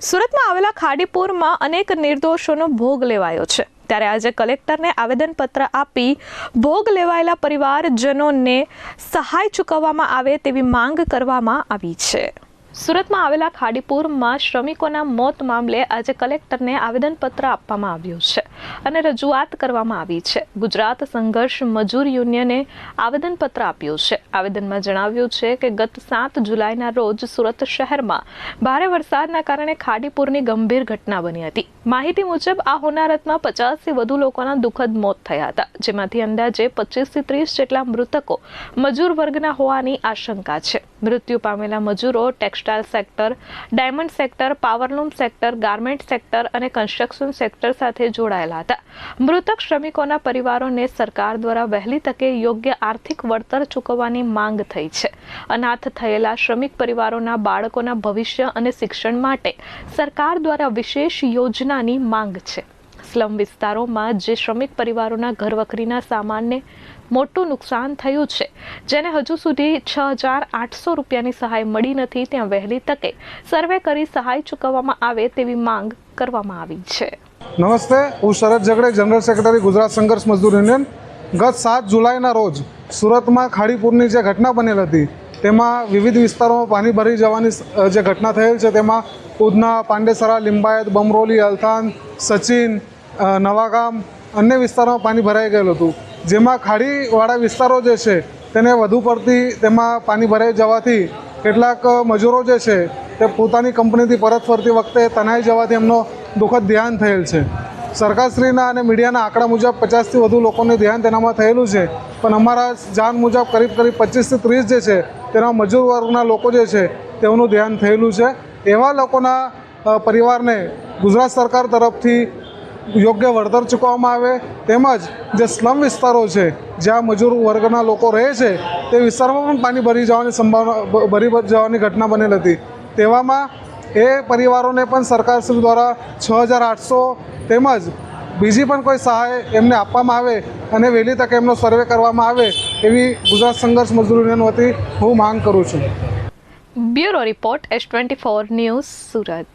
સુરતમાં આવેલા ખાડીપુરમાં અનેક નિર્દોષોનો ભોગ લેવાયો છે, ત્યારે આજે કલેક્ટરને આવેદનપત્ર આપી ભોગ લેવાયેલા પરિવારજનોને સહાય ચૂકવવામાં આવે તેવી માંગ કરવામાં આવી છે। સુરતમાં આવેલા ખાડીપુરમાં શ્રમિકોના મોત મામલે આજે કલેક્ટરને આવેદનપત્ર આપવામાં આવ્યું છે અને રજૂઆત કરવામાં આવી છે। ગુજરાત સંઘર્ષ મજૂર યુનિયને આવેદનપત્ર આપ્યું છે। આવેદનમાં જણાવ્યું છે કે ગત 7 જુલાઈના રોજ સુરત શહેરમાં ભારે વરસાદના કારણે ખાડીપુરની ગંભીર ઘટના બની હતી। માહિતી મુજબ આ હોનારતમાં 50થી વધુ લોકોના દુઃખદ મોત થયા હતા, જેમાંથી અંદાજે 25થી 30 જેટલા મૃતકો મજૂર વર્ગના હોવાની આશંકા છે। મૃત્યુ પામેલા મજૂરો textile sector, diamond sector, powerloom sector, garment sector અને કન્સ્ટ્રક્શન સેક્ટર સાથે જોડાયેલા હતા। મૃતક શ્રમિકોના પરિવારોને સરકાર દ્વારા વહેલી તકે યોગ્ય આર્થિક વળતર ચૂકવવાની માંગ થઈ છે। અનાથ થયેલા શ્રમિક પરિવારોના બાળકોના ભવિષ્ય અને શિક્ષણ માટે સરકાર દ્વારા વિશેષ યોજનાની માંગ છે। સ્લમ વિસ્તારોમાં જે શ્રમિક પરિવારોના ઘરવખરીના સામાનને મોટું નુકસાન થયું છે, જેને હજુ સુધી 6,800 રૂપિયાની સહાય મળી નથી, ત્યાં વહેલી તકે સર્વે કરી સહાય ચૂકવવામાં આવે તેવી માંગ કરવામાં આવી છે। નમસ્તે, હું શરદ ઝઘડે, જનરલ સેક્રેટરી ગુજરાત સંઘર્ષ મજદૂર યુનિયન। ગત 7 જુલાઈના રોજ સુરતમાં ખાડીપુરની જે ઘટના બનેલ હતી તેમાં વિવિધ વિસ્તારોમાં પાણી ભરી જવાની જે ઘટના થયેલ છે તેમાં ઉધના, પાંડેસરા, લિંબાયત, બમરોલી, અલથાણ, સચિન, નવાગામ અન્ય વિસ્તારોમાં પાણી ભરાઈ ગયેલું હતું, જેમાં ખાડીવાળા વિસ્તારો જે છે તેને વધુ પડતી તેમાં પાણી ભરાઈ જવાથી કેટલાક મજૂરો જે છે તે પોતાની કંપનીથી પરત ફરતી વખતે તણાઈ જવાથી એમનો દુઃખદ ધ્યાન થયેલ છે। સરકારશ્રીના અને મીડિયાના આંકડા મુજબ 50થી વધુ લોકોનું ધ્યાન તેનામાં થયેલું છે, પણ અમારા જાણ મુજબ કરીબ 25થી 30 જે છે તેના મજૂર વર્ગના લોકો જે છે તેઓનું ધ્યાન થયેલું છે। એવા લોકોના પરિવારને ગુજરાત સરકાર તરફથી યોગ્ય વળતર ચૂકવવામાં આવે, તેમજ જે સ્લમ વિસ્તારો છે જ્યાં મજૂર વર્ગના લોકો રહે છે તે વિસ્તારમાં પણ પાણી ભરી જવાની સંભાવના ભરી જવાની ઘટના બનેલ હતી, તેવામાં એ પરિવારોને પણ સરકારશ્રી દ્વારા 6,800 તેમજ બીજી પણ કોઈ સહાય એમને આપવામાં આવે અને વહેલી તકે એમનો સર્વે કરવામાં આવે એવી ગુજરાત સંઘર્ષ મજદૂર યુનિયન વતી હું માંગ કરું છું। Bureau report S24 news, Surat.